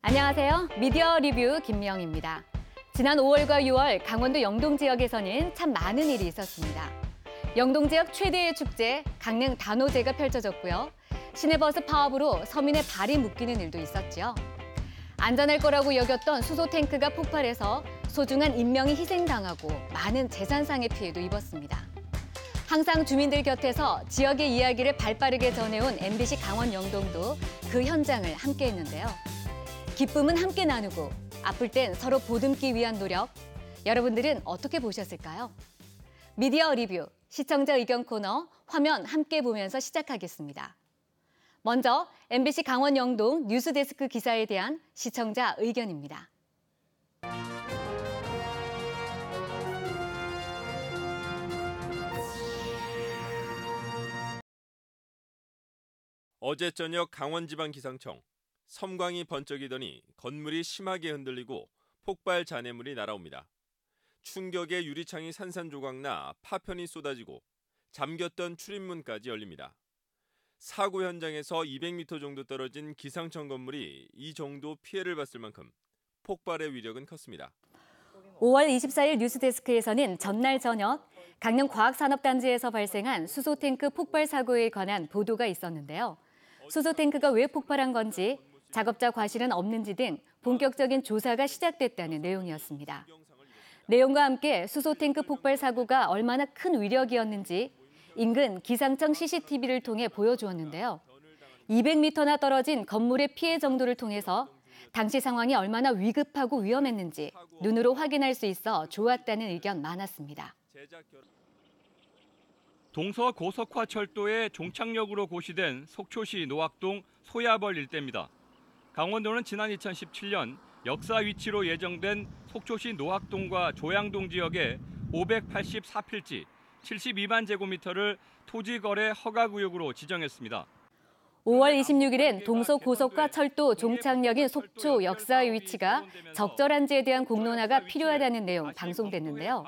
안녕하세요. 미디어 리뷰 김미영입니다. 지난 5월과 6월 강원도 영동 지역에서는 참 많은 일이 있었습니다. 영동 지역 최대의 축제, 강릉 단오제가 펼쳐졌고요. 시내버스 파업으로 서민의 발이 묶이는 일도 있었죠. 안전할 거라고 여겼던 수소 탱크가 폭발해서 소중한 인명이 희생당하고 많은 재산상의 피해도 입었습니다. 항상 주민들 곁에서 지역의 이야기를 발빠르게 전해온 MBC 강원 영동도 그 현장을 함께했는데요. 기쁨은 함께 나누고 아플 땐 서로 보듬기 위한 노력. 여러분들은 어떻게 보셨을까요? 미디어 리뷰, 시청자 의견 코너 화면 함께 보면서 시작하겠습니다. 먼저 MBC 강원 영동 뉴스데스크 기사에 대한 시청자 의견입니다. 어제 저녁 강원지방기상청. 섬광이 번쩍이더니 건물이 심하게 흔들리고 폭발 잔해물이 날아옵니다. 충격에 유리창이 산산조각나 파편이 쏟아지고 잠겼던 출입문까지 열립니다. 사고 현장에서 200m 정도 떨어진 기상청 건물이 이 정도 피해를 봤을 만큼 폭발의 위력은 컸습니다. 5월 24일 뉴스데스크에서는 전날 저녁 강릉 과학산업단지에서 발생한 수소탱크 폭발 사고에 관한 보도가 있었는데요. 수소탱크가 왜 폭발한 건지, 작업자 과실은 없는지 등 본격적인 조사가 시작됐다는 내용이었습니다. 내용과 함께 수소탱크 폭발 사고가 얼마나 큰 위력이었는지 인근 기상청 CCTV를 통해 보여주었는데요. 200m나 떨어진 건물의 피해 정도를 통해서 당시 상황이 얼마나 위급하고 위험했는지 눈으로 확인할 수 있어 좋았다는 의견 많았습니다. 동서고속화철도의 종착역으로 고시된 속초시 노악동 소야벌 일대입니다. 강원도는 지난 2017년 역사 위치로 예정된 속초시 노악동과 조양동 지역에 584필지 72만 제곱미터를 토지거래 허가구역으로 지정했습니다. 5월 26일엔 동서고속화 철도 종착역인 속초 역사의 위치가 적절한지에 대한 공론화가 필요하다는 내용 방송됐는데요.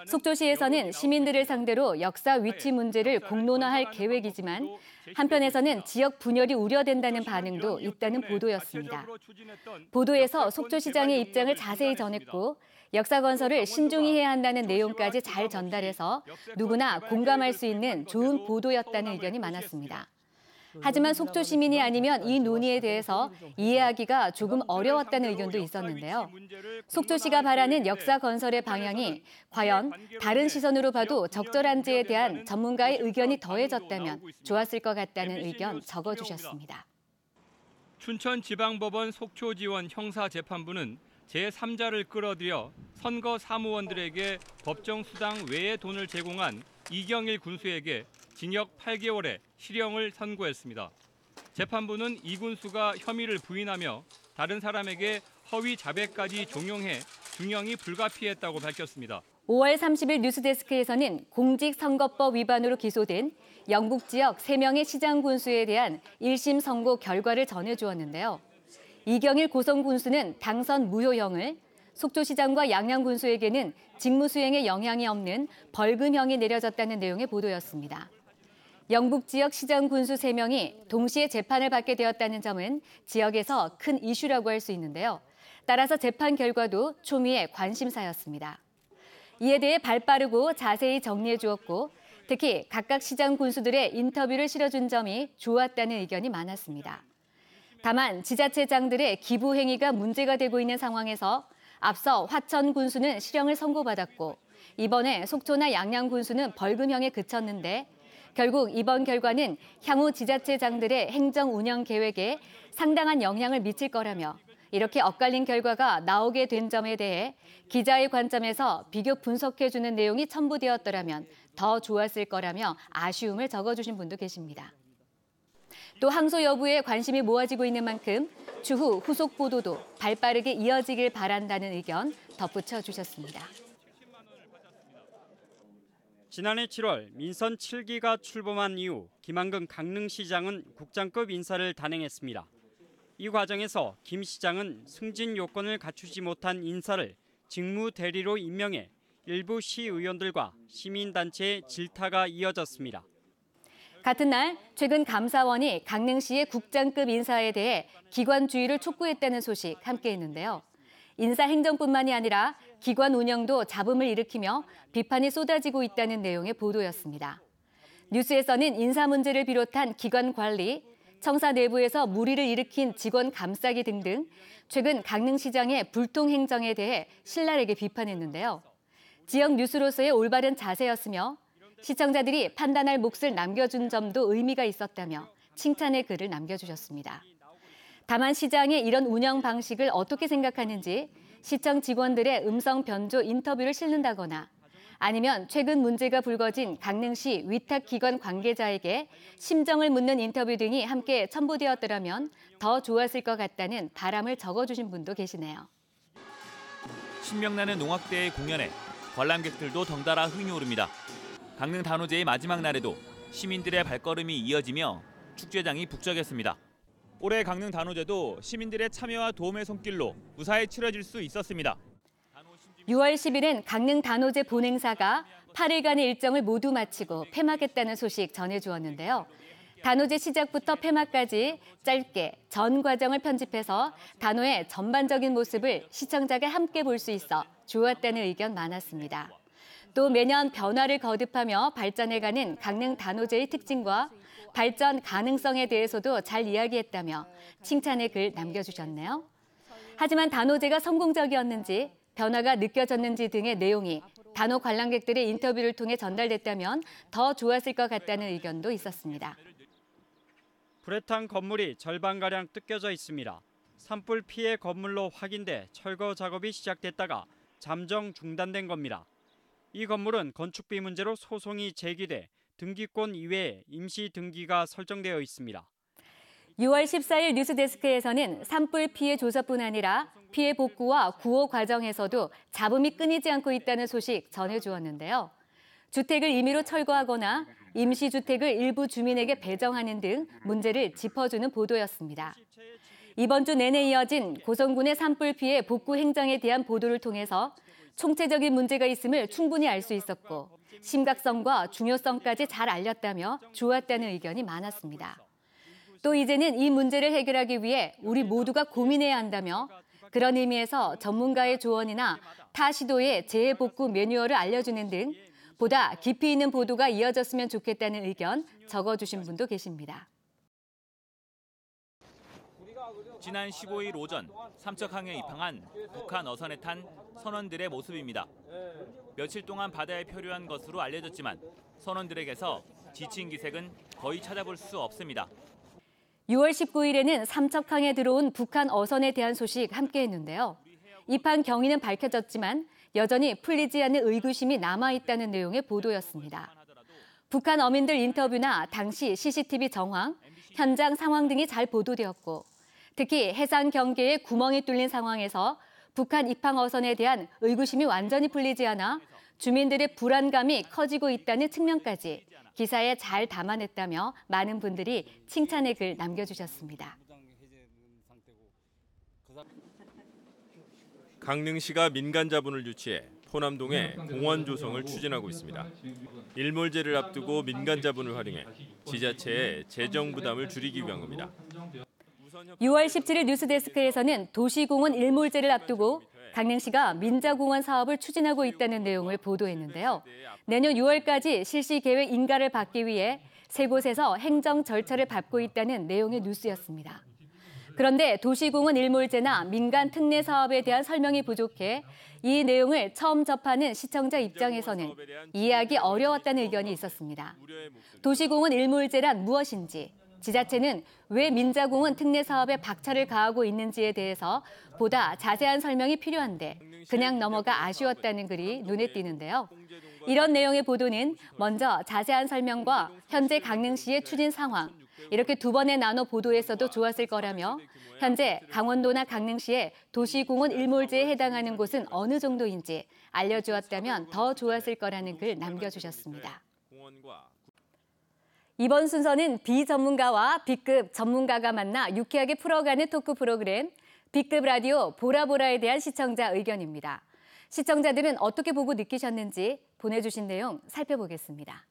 속초시에서는 시민들을 상대로 역사 위치 문제를 공론화할 계획이지만 한편에서는 지역 분열이 우려된다는 반응도 있다는 보도였습니다. 보도에서 속초시장의 입장을 자세히 전했고 역사 건설을 신중히 해야 한다는 내용까지 잘 전달해서 누구나 공감할 수 있는 좋은 보도였다는 의견이 많았습니다. 하지만 속초 시민이 아니면 이 논의에 대해서 이해하기가 조금 어려웠다는 의견도 있었는데요. 속초시가 바라는 역사 건설의 방향이 과연 다른 시선으로 봐도 적절한지에 대한 전문가의 의견이 더해졌다면 좋았을 것 같다는 의견 적어주셨습니다. 춘천지방법원 속초지원 형사재판부는 제3자를 끌어들여 선거 사무원들에게 법정 수당 외의 돈을 제공한 이경일 군수에게 징역 8개월의 실형을 선고했습니다. 재판부는 이 군수가 혐의를 부인하며 다른 사람에게 허위 자백까지 종용해 중형이 불가피했다고 밝혔습니다. 5월 30일 뉴스데스크에서는 공직선거법 위반으로 기소된 영북 지역 3명의 시장 군수에 대한 1심 선고 결과를 전해주었는데요. 이경일 고성 군수는 당선 무효형을, 속초시장과 양양 군수에게는 직무 수행에 영향이 없는 벌금형이 내려졌다는 내용의 보도였습니다. 영북 지역 시장 군수 3명이 동시에 재판을 받게 되었다는 점은 지역에서 큰 이슈라고 할 수 있는데요. 따라서 재판 결과도 초미의 관심사였습니다. 이에 대해 발빠르고 자세히 정리해 주었고 특히 각각 시장 군수들의 인터뷰를 실어준 점이 좋았다는 의견이 많았습니다. 다만 지자체장들의 기부 행위가 문제가 되고 있는 상황에서 앞서 화천 군수는 실형을 선고받았고 이번에 속초나 양양 군수는 벌금형에 그쳤는데 결국 이번 결과는 향후 지자체장들의 행정 운영 계획에 상당한 영향을 미칠 거라며 이렇게 엇갈린 결과가 나오게 된 점에 대해 기자의 관점에서 비교 분석해주는 내용이 첨부되었더라면 더 좋았을 거라며 아쉬움을 적어주신 분도 계십니다. 또 항소 여부에 관심이 모아지고 있는 만큼 추후 후속 보도도 발빠르게 이어지길 바란다는 의견 덧붙여 주셨습니다. 지난해 7월 민선 7기가 출범한 이후 김한근 강릉시장은 국장급 인사를 단행했습니다. 이 과정에서 김 시장은 승진 요건을 갖추지 못한 인사를 직무 대리로 임명해 일부 시의원들과 시민단체의 질타가 이어졌습니다. 같은 날 최근 감사원이 강릉시의 국장급 인사에 대해 기관 주의를 촉구했다는 소식 함께했는데요. 인사 행정뿐만이 아니라 기관 운영도 잡음을 일으키며 비판이 쏟아지고 있다는 내용의 보도였습니다. 뉴스에서는 인사 문제를 비롯한 기관 관리, 청사 내부에서 물의를 일으킨 직원 감싸기 등등 최근 강릉시장의 불통 행정에 대해 신랄하게 비판했는데요. 지역 뉴스로서의 올바른 자세였으며 시청자들이 판단할 몫을 남겨준 점도 의미가 있었다며 칭찬의 글을 남겨주셨습니다. 다만 시장의 이런 운영 방식을 어떻게 생각하는지 시청 직원들의 음성 변조 인터뷰를 실는다거나 아니면 최근 문제가 불거진 강릉시 위탁기관 관계자에게 심정을 묻는 인터뷰 등이 함께 첨부되었더라면 더 좋았을 것 같다는 바람을 적어주신 분도 계시네요. 신명나는 농악대의 공연에 관람객들도 덩달아 흥이 오릅니다. 강릉 단오제의 마지막 날에도 시민들의 발걸음이 이어지며 축제장이 북적였습니다. 올해 강릉 단오제도 시민들의 참여와 도움의 손길로 무사히 치러질 수 있었습니다. 6월 10일엔 강릉 단오제 본행사가 8일간의 일정을 모두 마치고 폐막했다는 소식 전해주었는데요. 단오제 시작부터 폐막까지 짧게 전 과정을 편집해서 단오의 전반적인 모습을 시청자가 함께 볼 수 있어 좋았다는 의견 많았습니다. 또 매년 변화를 거듭하며 발전해가는 강릉 단오제의 특징과 발전 가능성에 대해서도 잘 이야기했다며 칭찬의 글 남겨주셨네요. 하지만 단오제가 성공적이었는지 변화가 느껴졌는지 등의 내용이 단오 관람객들의 인터뷰를 통해 전달됐다면 더 좋았을 것 같다는 의견도 있었습니다. 불에 탄 건물이 절반가량 뜯겨져 있습니다. 산불 피해 건물로 확인돼 철거 작업이 시작됐다가 잠정 중단된 겁니다. 이 건물은 건축비 문제로 소송이 제기돼 등기권 이외에 임시 등기가 설정되어 있습니다. 6월 14일 뉴스데스크에서는 산불 피해 조사뿐 아니라 피해 복구와 구호 과정에서도 잡음이 끊이지 않고 있다는 소식 전해주었는데요. 주택을 임의로 철거하거나 임시주택을 일부 주민에게 배정하는 등 문제를 짚어주는 보도였습니다. 이번 주 내내 이어진 고성군의 산불 피해 복구 행정에 대한 보도를 통해서 총체적인 문제가 있음을 충분히 알 수 있었고 심각성과 중요성까지 잘 알렸다며 좋았다는 의견이 많았습니다. 또 이제는 이 문제를 해결하기 위해 우리 모두가 고민해야 한다며 그런 의미에서 전문가의 조언이나 타 시도의 재해복구 매뉴얼을 알려주는 등 보다 깊이 있는 보도가 이어졌으면 좋겠다는 의견 적어주신 분도 계십니다. 지난 15일 오전 삼척항에 입항한 북한 어선에 탄 선원들의 모습입니다. 며칠 동안 바다에 표류한 것으로 알려졌지만 선원들에게서 지친 기색은 거의 찾아볼 수 없습니다. 6월 19일에는 삼척항에 들어온 북한 어선에 대한 소식 함께했는데요. 입항 경위는 밝혀졌지만 여전히 풀리지 않는 의구심이 남아있다는 내용의 보도였습니다. 북한 어민들 인터뷰나 당시 CCTV 정황, 현장 상황 등이 잘 보도되었고 특히 해상 경계에 구멍이 뚫린 상황에서 북한 입항 어선에 대한 의구심이 완전히 풀리지 않아 주민들의 불안감이 커지고 있다는 측면까지 기사에 잘 담아냈다며 많은 분들이 칭찬의 글 남겨주셨습니다. 강릉시가 민간 자본을 유치해 포남동에 공원 조성을 추진하고 있습니다. 일몰제를 앞두고 민간 자본을 활용해 지자체의 재정 부담을 줄이기 위한 겁니다. 6월 17일 뉴스데스크에서는 도시공원 일몰제를 앞두고 강릉시가 민자공원 사업을 추진하고 있다는 내용을 보도했는데요. 내년 6월까지 실시 계획 인가를 받기 위해 세 곳에서 행정 절차를 밟고 있다는 내용의 뉴스였습니다. 그런데 도시공원 일몰제나 민간 특례 사업에 대한 설명이 부족해 이 내용을 처음 접하는 시청자 입장에서는 이해하기 어려웠다는 의견이 있었습니다. 도시공원 일몰제란 무엇인지, 지자체는 왜 민자공원 특례 사업에 박차를 가하고 있는지에 대해서 보다 자세한 설명이 필요한데 그냥 넘어가 아쉬웠다는 글이 눈에 띄는데요. 이런 내용의 보도는 먼저 자세한 설명과 현재 강릉시의 추진 상황, 이렇게 두 번에 나눠 보도했어도 좋았을 거라며 현재 강원도나 강릉시의 도시공원 일몰제에 해당하는 곳은 어느 정도인지 알려주었다면 더 좋았을 거라는 글 남겨주셨습니다. 이번 순서는 비전문가와 B급 전문가가 만나 유쾌하게 풀어가는 토크 프로그램 B급 라디오 보라보라에 대한 시청자 의견입니다. 시청자들은 어떻게 보고 느끼셨는지 보내주신 내용 살펴보겠습니다.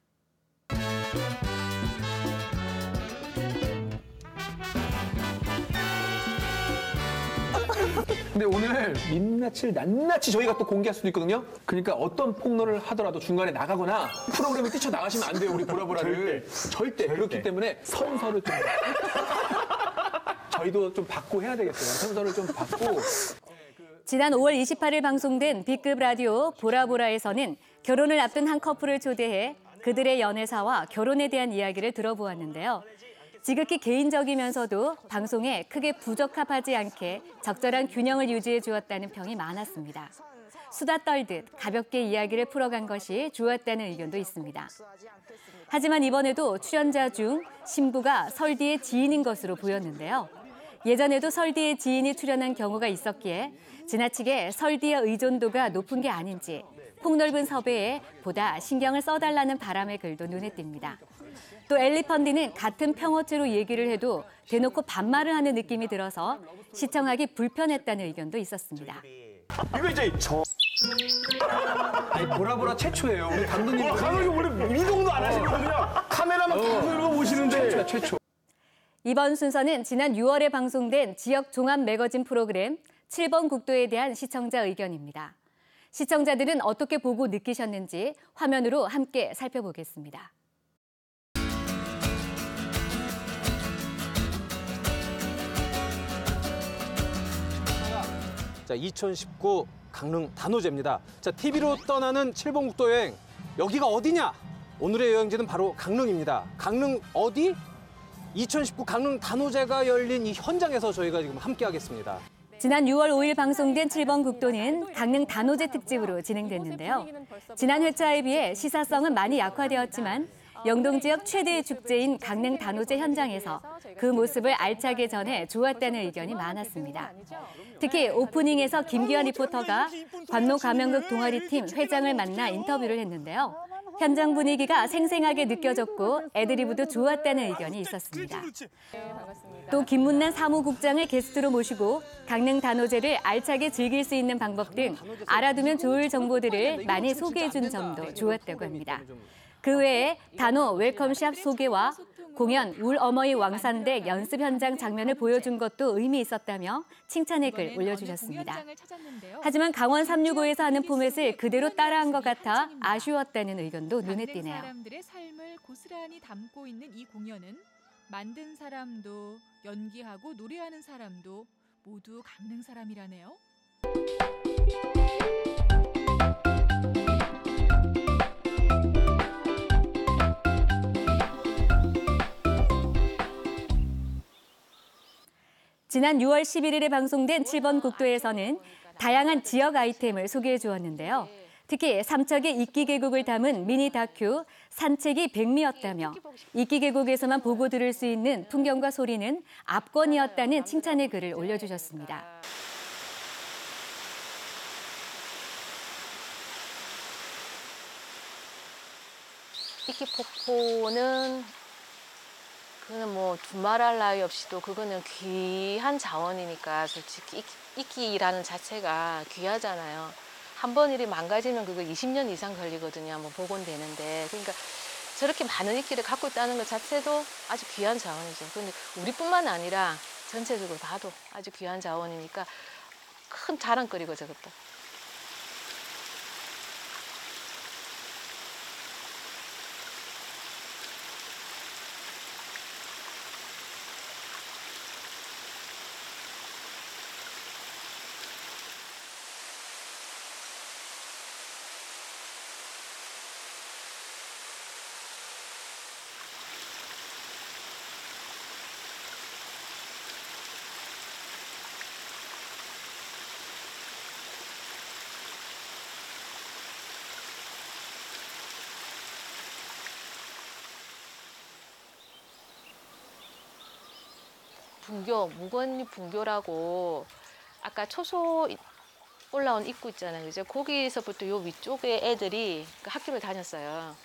근데 오늘 민낯을 낱낱이 저희가 또 공개할 수도 있거든요. 그러니까 어떤 폭로를 하더라도 중간에 나가거나 프로그램을 뛰쳐나가시면 안 돼요. 우리 보라보라를. 절대. 그렇기 때문에 선서를 좀 저희도 좀 받고 해야 되겠어요. 선서를 좀 받고. 지난 5월 28일 방송된 B급 라디오 보라보라에서는 결혼을 앞둔 한 커플을 초대해 그들의 연애사와 결혼에 대한 이야기를 들어보았는데요. 지극히 개인적이면서도 방송에 크게 부적합하지 않게 적절한 균형을 유지해 주었다는 평이 많았습니다. 수다 떨듯 가볍게 이야기를 풀어간 것이 좋았다는 의견도 있습니다. 하지만 이번에도 출연자 중 신부가 설디의 지인인 것으로 보였는데요. 예전에도 설디의 지인이 출연한 경우가 있었기에 지나치게 설디의 의존도가 높은 게 아닌지 폭넓은 섭외에 보다 신경을 써달라는 바람의 글도 눈에 띕니다. 또 엘리펀디는 같은 평어체로 얘기를 해도 대놓고 반말을 하는 느낌이 들어서 시청하기 불편했다는 의견도 있었습니다. 이거 이제 아니, 보라보라 최초예요. 우리 감독님. 감독이 원래 이 정도 안 하시거든요. 카메라만 들고 보시는데. 최초. 이번 순서는 지난 6월에 방송된 지역 종합 매거진 프로그램 7번 국도에 대한 시청자 의견입니다. 시청자들은 어떻게 보고 느끼셨는지 화면으로 함께 살펴보겠습니다. 자, 2019 강릉 단오제입니다. 자, TV로 떠나는 7번 국도 여행. 여기가 어디냐? 오늘의 여행지는 바로 강릉입니다. 강릉 어디? 2019 강릉 단오제가 열린 이 현장에서 저희가 지금 함께 하겠습니다. 지난 6월 5일 방송된 7번 국도는 강릉 단오제 특집으로 진행됐는데요. 지난 회차에 비해 시사성은 많이 약화되었지만 영동 지역 최대의 축제인 강릉 단오제 현장에서 그 모습을 알차게 전해 좋았다는 의견이 많았습니다. 특히 오프닝에서 김기환 리포터가 관노 가명극 동아리팀 회장을 만나 인터뷰를 했는데요. 현장 분위기가 생생하게 느껴졌고 애드리브도 좋았다는 의견이 있었습니다. 또 김문난 사무국장을 게스트로 모시고 강릉 단오제를 알차게 즐길 수 있는 방법 등 알아두면 좋을 정보들을 많이 소개해준 점도 좋았다고 합니다. 그 외에 단오 웰컴샵 소개와 공연 울 어머니 왕산댁 연습 현장 장면을 보여준 것도 의미 있었다며 칭찬의 글 올려주셨습니다. 하지만 강원 365에서 하는 포맷을 그대로 따라한 것 같아 아쉬웠다는 의견도 눈에 띄네요. 사람들의 삶을 고스란히 담고 있는 이 공연은 만든 사람도 연기하고 노래하는 사람도 모두 강릉 사람이라네요. 지난 6월 11일에 방송된 7번 국도에서는 다양한 지역 아이템을 소개해 주었는데요. 특히 삼척의 이끼 계곡을 담은 미니 다큐 산책이 백미였다며 이끼 계곡에서만 보고 들을 수 있는 풍경과 소리는 압권이었다는 칭찬의 글을 올려주셨습니다. 이끼 폭포는 그거는 뭐 두말할 나위 없이도 그거는 귀한 자원이니까 솔직히 이끼라는 자체가 귀하잖아요. 한 번 일이 망가지면 그거 20년 이상 걸리거든요. 한번 복원되는데. 그러니까 저렇게 많은 이끼를 갖고 있다는 것 자체도 아주 귀한 자원이죠. 그런데 우리뿐만 아니라 전체적으로 봐도 아주 귀한 자원이니까 큰 자랑거리고 저것도. 분교, 무건리 분교라고 아까 초소 올라온 입구 있잖아요. 그죠? 거기서부터 요 위쪽에 애들이 그 학교를 다녔어요.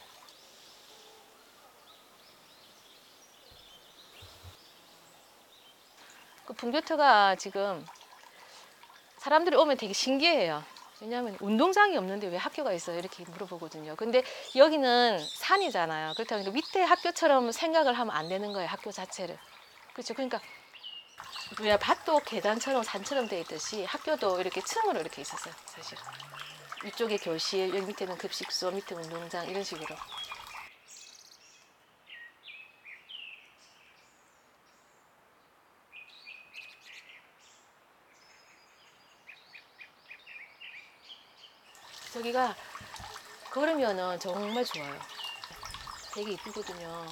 그 분교터가 지금 사람들이 오면 되게 신기해요. 왜냐하면 운동장이 없는데 왜 학교가 있어요? 이렇게 물어보거든요. 근데 여기는 산이잖아요. 그렇다고 밑에 학교처럼 생각을 하면 안 되는 거예요. 학교 자체를. 그렇죠. 그러니까 밭도 계단처럼 산처럼 돼 있듯이 학교도 이렇게 층으로 이렇게 있었어요. 사실 위쪽에 교실, 여기 밑에는 급식소, 밑에 운동장 이런 식으로. 저기가 걸으면은 정말 좋아요. 되게 이쁘거든요.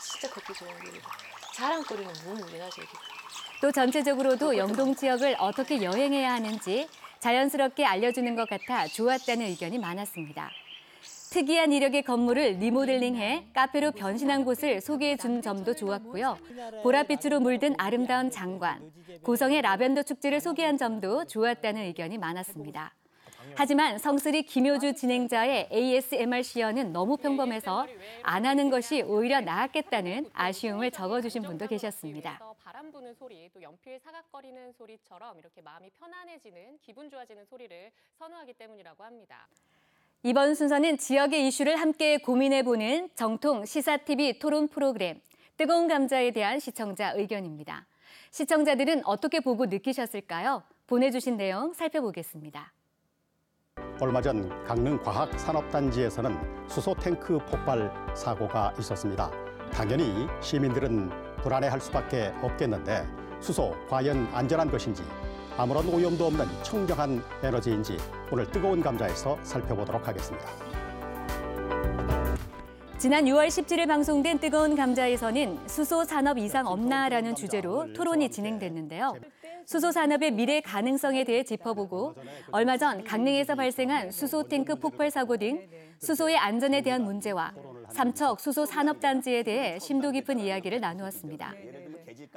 진짜 걷기 좋은 길이고 자랑거리는 무궁무진하죠. 여기가. 또 전체적으로도 영동 지역을 어떻게 여행해야 하는지 자연스럽게 알려주는 것 같아 좋았다는 의견이 많았습니다. 특이한 이력의 건물을 리모델링해 카페로 변신한 곳을 소개해 준 점도 좋았고요. 보랏빛으로 물든 아름다운 장관, 고성의 라벤더 축제를 소개한 점도 좋았다는 의견이 많았습니다. 하지만 성스리 김효주 진행자의 ASMR 시연은 너무 평범해서 안 하는 것이 오히려 나았겠다는 아쉬움을 적어주신 분도 계셨습니다. 바람 부는 소리, 또 연필 사각거리는 소리처럼 이렇게 마음이 편안해지는, 기분 좋아지는 소리를 선호하기 때문이라고 합니다. 이번 순서는 지역의 이슈를 함께 고민해보는 정통 시사TV 토론 프로그램 뜨거운 감자에 대한 시청자 의견입니다. 시청자들은 어떻게 보고 느끼셨을까요? 보내주신 내용 살펴보겠습니다. 얼마 전 강릉 과학산업단지에서는 수소 탱크 폭발 사고가 있었습니다. 당연히 시민들은 불안해할 수밖에 없겠는데 수소 과연 안전한 것인지 아무런 오염도 없는 청정한 에너지인지 오늘 뜨거운 감자에서 살펴보도록 하겠습니다. 지난 6월 17일 방송된 뜨거운 감자에서는 수소 산업 이상 없나라는 주제로 토론이 진행됐는데요. 수소 산업의 미래 가능성에 대해 짚어보고 얼마 전 강릉에서 발생한 수소 탱크 폭발 사고 등 수소의 안전에 대한 문제와 삼척 수소 산업단지에 대해 심도 깊은 이야기를 나누었습니다.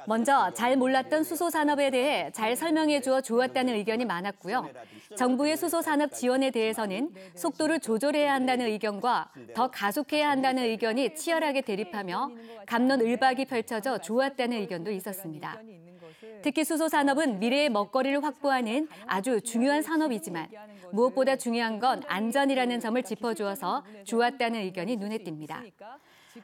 먼저 잘 몰랐던 수소 산업에 대해 잘 설명해 주어 좋았다는 의견이 많았고요. 정부의 수소 산업 지원에 대해서는 속도를 조절해야 한다는 의견과 더 가속해야 한다는 의견이 치열하게 대립하며 갑론을박이 펼쳐져 좋았다는 의견도 있었습니다. 특히 수소 산업은 미래의 먹거리를 확보하는 아주 중요한 산업이지만 무엇보다 중요한 건 안전이라는 점을 짚어주어서 좋았다는 의견이 눈에 띕니다.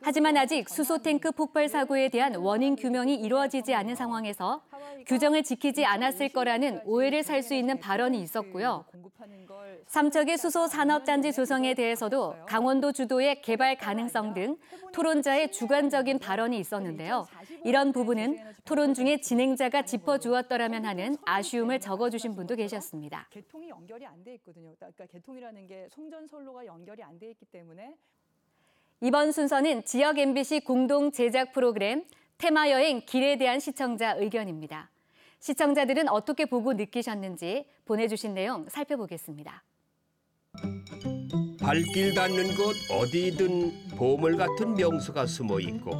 하지만 아직 수소 탱크 폭발 사고에 대한 원인 규명이 이루어지지 않은 상황에서 규정을 지키지 않았을 거라는 오해를 살 수 있는 발언이 있었고요. 삼척의 수소 산업단지 조성에 대해서도 강원도 주도의 개발 가능성 등 토론자의 주관적인 발언이 있었는데요. 이런 부분은 토론 중에 진행자가 짚어주었더라면 하는 아쉬움을 적어주신 분도 계셨습니다. 개통이 연결이 안 돼 있거든요. 그러니까 개통이라는 게 송전선로가 연결이 안 돼 있기 때문에 이번 순서는 지역 MBC 공동 제작 프로그램 테마여행 길에 대한 시청자 의견입니다. 시청자들은 어떻게 보고 느끼셨는지 보내주신 내용 살펴보겠습니다. 발길 닿는 곳 어디든 보물 같은 명소가 숨어 있고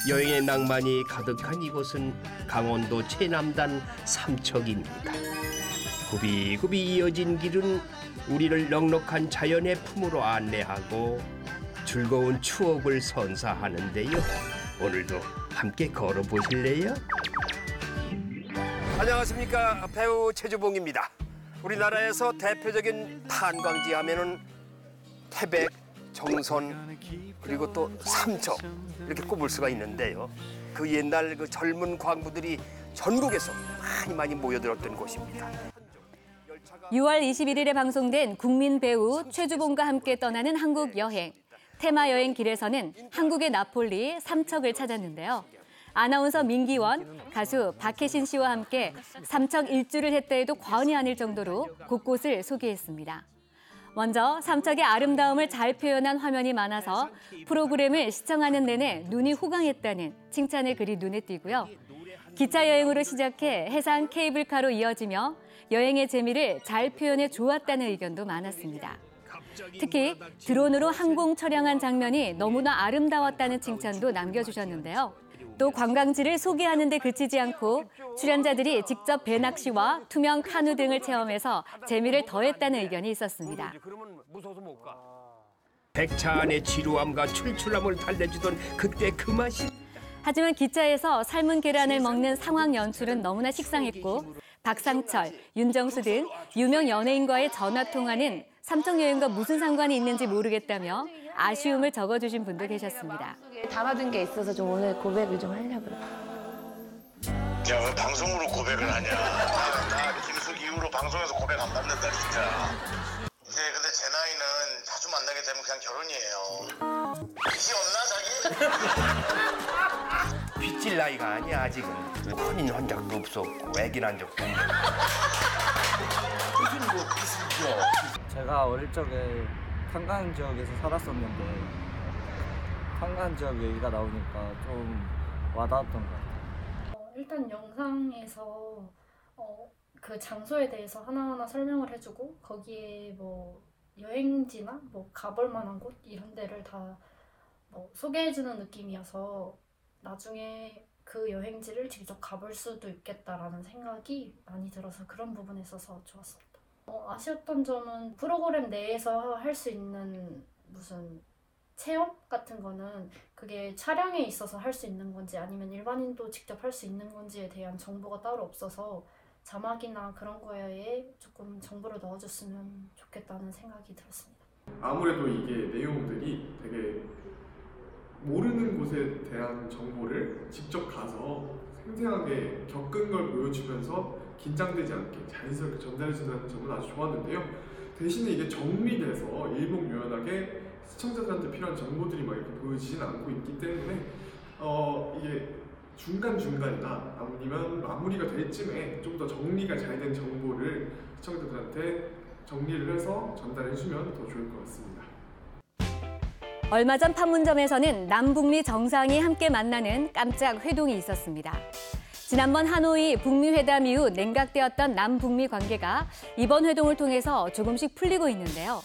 여행의 낭만이 가득한 이곳은 강원도 최남단 삼척입니다. 굽이굽이 이어진 길은 우리를 넉넉한 자연의 품으로 안내하고 즐거운 추억을 선사하는데요. 오늘도 함께 걸어보실래요? 안녕하십니까, 배우 최주봉입니다. 우리나라에서 대표적인 탄광지 하면은 태백, 정선, 그리고 또 삼척 이렇게 꼽을 수가 있는데요. 그 옛날 그 젊은 광부들이 전국에서 많이 모여들었던 곳입니다. 6월 21일에 방송된 국민 배우 최주봉과 함께 떠나는 한국 여행. 테마 여행 길에서는 한국의 나폴리 삼척을 찾았는데요. 아나운서 민기원, 가수 박혜신 씨와 함께 삼척 일주를 했다 해도 과언이 아닐 정도로 곳곳을 소개했습니다. 먼저 삼척의 아름다움을 잘 표현한 화면이 많아서 프로그램을 시청하는 내내 눈이 호강했다는 칭찬의 글이 눈에 띄고요. 기차 여행으로 시작해 해상 케이블카로 이어지며 여행의 재미를 잘 표현해 좋았다는 의견도 많았습니다. 특히 드론으로 항공 촬영한 장면이 너무나 아름다웠다는 칭찬도 남겨주셨는데요. 또 관광지를 소개하는 데 그치지 않고 출연자들이 직접 배낚시와 투명 카누 등을 체험해서 재미를 더했다는 의견이 있었습니다. 백차 안의 지루함과 출출함을 달래주던 그때 그 맛이. 하지만 기차에서 삶은 계란을 먹는 상황 연출은 너무나 식상했고 박상철, 윤정수 등 유명 연예인과의 전화통화는 삼척 여행과 무슨 상관이 있는지 모르겠다며 아쉬움을 적어주신 분도 계셨습니다. 담아둔 게 있어서 좀 오늘 고백을 좀 하려고요. 야, 왜 방송으로 고백을 하냐? 나 김숙 이후로 방송에서 고백 안 받는다 진짜. 이제 근데 제 나이는 자주 만나게 되면 그냥 결혼이에요. 빚이 없나 자기? 빚질 나이가 아니야 아직은. 혼인 한 적도 없었고 애긴 한 적도 없고. 무슨 뭐 빚을 져? 제가 어릴 적에 탄광 지역에서 살았었는데 탄광 지역 얘기가 나오니까 좀 와닿았던 것 같아요. 일단 영상에서 그 장소에 대해서 하나하나 설명을 해주고 거기에 뭐 여행지나 뭐 가볼 만한 곳 이런 데를 다 뭐 소개해주는 느낌이어서 나중에 그 여행지를 직접 가볼 수도 있겠다라는 생각이 많이 들어서 그런 부분에 있어서 좋았습니다. 아쉬웠던 점은 프로그램 내에서 할 수 있는 무슨 체험 같은 거는 그게 촬영에 있어서 할 수 있는 건지 아니면 일반인도 직접 할 수 있는 건지에 대한 정보가 따로 없어서 자막이나 그런 거에 조금 정보를 넣어줬으면 좋겠다는 생각이 들었습니다. 아무래도 이게 내용들이 되게 모르는 곳에 대한 정보를 직접 가서 생생하게 겪은 걸 보여주면서 긴장되지 않게 자연스럽게 전달해준다는 점은 아주 좋았는데요. 대신에 이게 정리돼서 일목요연하게 시청자들한테 필요한 정보들이 막 이렇게 보여지진 않고 있기 때문에 이게 중간중간이나 아니면 마무리가 될 쯤에 좀 더 정리가 잘 된 정보를 시청자들한테 정리를 해서 전달해주면 더 좋을 것 같습니다. 얼마 전 판문점에서는 남북미 정상이 함께 만나는 깜짝 회동이 있었습니다. 지난번 하노이 북미 회담 이후 냉각되었던 남북미 관계가 이번 회동을 통해서 조금씩 풀리고 있는데요.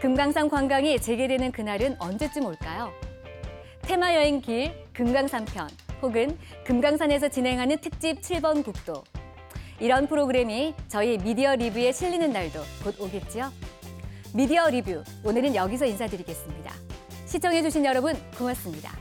금강산 관광이 재개되는 그날은 언제쯤 올까요? 테마 여행 길 금강산 편 혹은 금강산에서 진행하는 특집 7번 국도. 이런 프로그램이 저희 미디어 리뷰에 실리는 날도 곧 오겠지요? 미디어 리뷰, 오늘은 여기서 인사드리겠습니다. 시청해주신 여러분 고맙습니다.